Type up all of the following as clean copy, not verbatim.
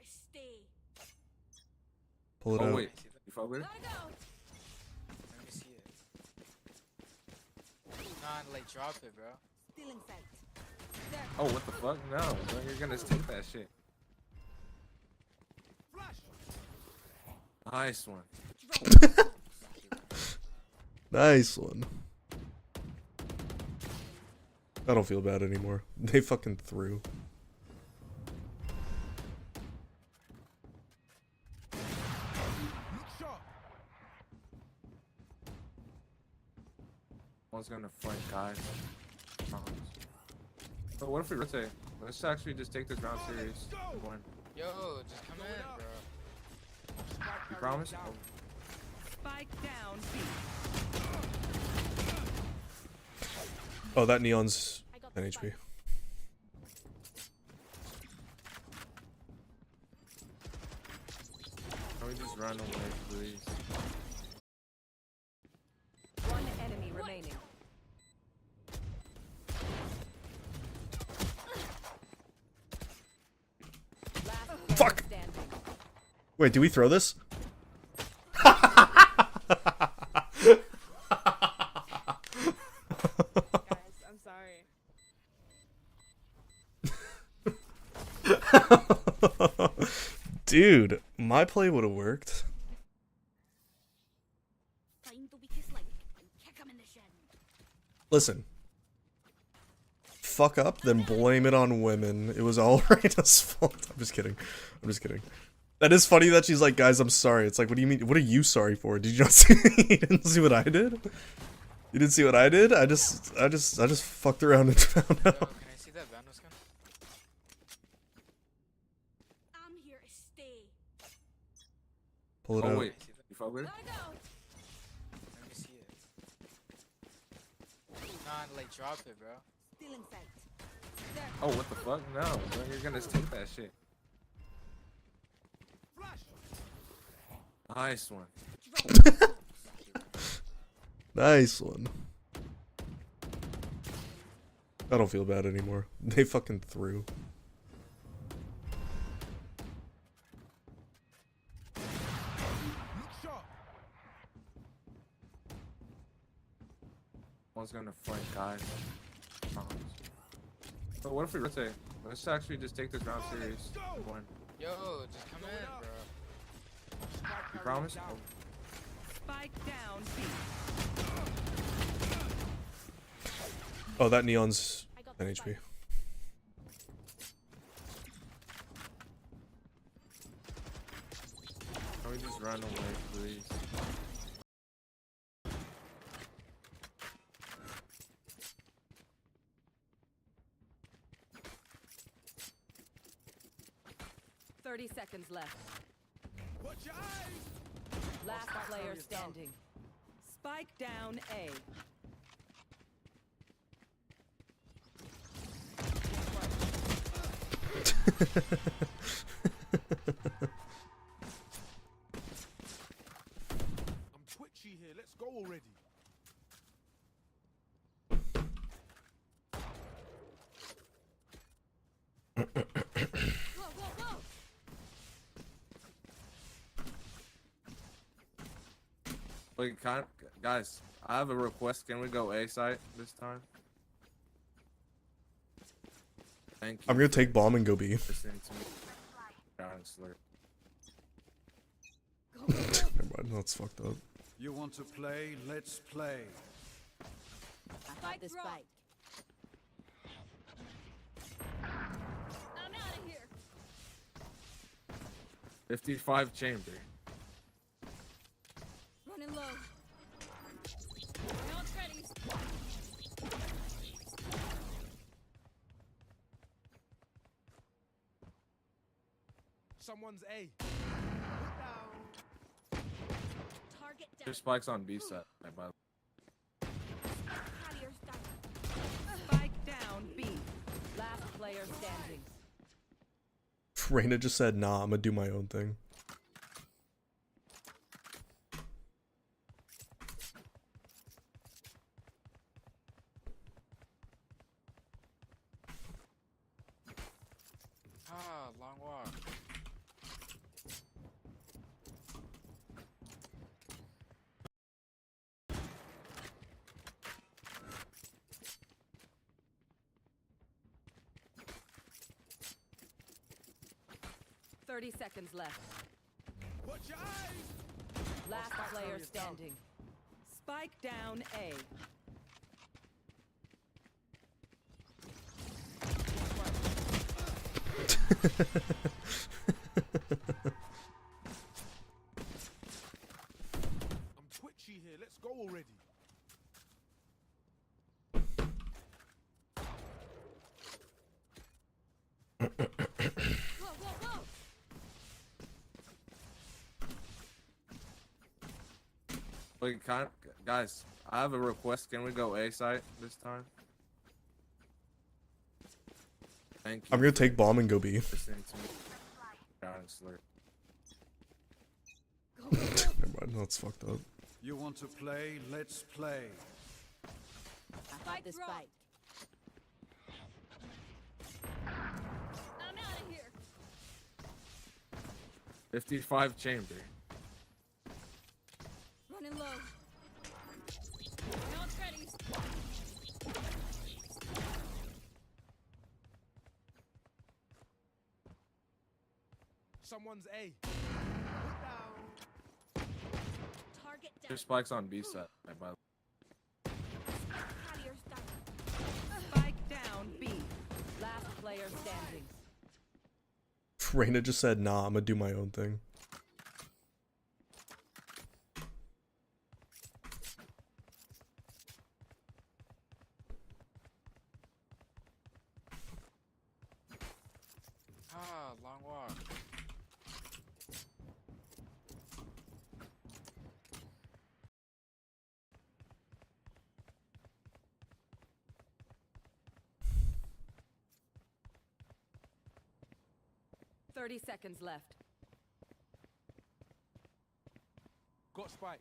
stay. Pull it Oh out. wait, you fuck with it? Gotta go. Let me see it. Nah, like drop it, bro. Still in sight. There. Oh, what the fuck? No, bro, you're gonna take that shit. Nice one. Nice one. I don't feel bad anymore. They fucking threw. One's gonna flank guys. But what if we rotate? Let's actually just take this round serious. Win. Yo, just come in, bro. You promise? Oh, Spike down. B. Oh, that neon's an HP. can we just run away, please? One enemy remaining. Last Fuck! standing. Wait, do we throw this? Guys, I'm sorry. Dude, my play would have worked. Find the weakest link and kick him in the shin. Listen. Fuck up, then blame it on women. It was all Reina's fault. I'm just kidding. I'm just kidding. That is funny that she's like, guys, I'm sorry. It's like, what do you mean? What are you sorry for? Did you not see? You didn't see what I did? You didn't see what I did? I just fucked around and found Yo, out. can I see that Vandal skin? I'm here to stay. Pull it Oh out. wait, you fuck with it? Gotta go. Let me see it. Nah, like drop it, bro. Still in sight. There. Oh, what the fuck? No, bro, you're gonna take that shit. Nice one. Nice one. I don't feel bad anymore. They fucking threw. One's gonna flank guys. But what if we rotate? Let's actually just take this round serious. Win. Yo, just come in, bro. You promise? Oh, Spike down. B. Oh, that neon's an HP. can we just run away, please? Thirty seconds left. Last player standing. Spike down A. I'm twitchy here. Let's go already. Whoa, whoa, whoa! Wait, guys, I have a request. Can we go A site this time? Thank you. I'm gonna take bomb and go B. for listening to me. Giant slurp. Never mind, that's fucked up. You want to play? Let's play. I have the spike. I'm out of here. 55 chamber. Running low. Now it's ready. Someone's A. Target down. There's spikes on B set. By the way. Carrier's down. Spike down B. Last player standing. Reina just said, nah, I'm gonna do my own thing. Ah, long walk. 30 seconds left. Watch your eyes! Last player standing. Spike down A. I'm twitchy here. Let's go already. Wait, guys, I have a request. Can we go A site this time? Thank you. I'm gonna take bomb and go B. Listening to me. Honestly. Never mind, that's fucked up. You want to play? Let's play. Fight this fight. I'm out of here. 55 chamber. Running low. Now it's ready. Someone's A. Target down. There's spikes on B side. By the way. Out of your sight. Spike down B. Last player standing. Reyna just said, nah, I'm gonna do my own thing. Ah, long walk. Thirty seconds left. Got spike.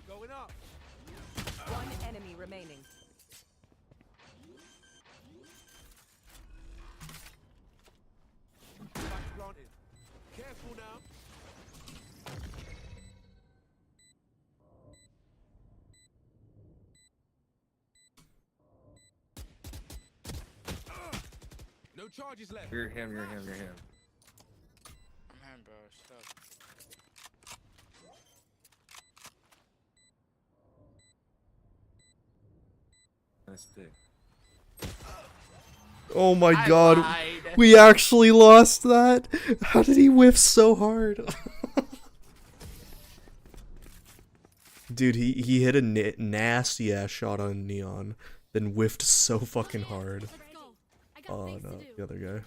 Going up. One enemy remaining. Spike planted. Careful now. No charges left. You're him. You're him. You're him. I'm him, bro. Shut up. Nice dick. Oh my god, we actually lost that? How did he whiff so hard? Dude, he hit a nasty ass shot on Neon, then whiffed so fucking hard. Let's go. I got Oh things no, to do. the other guy.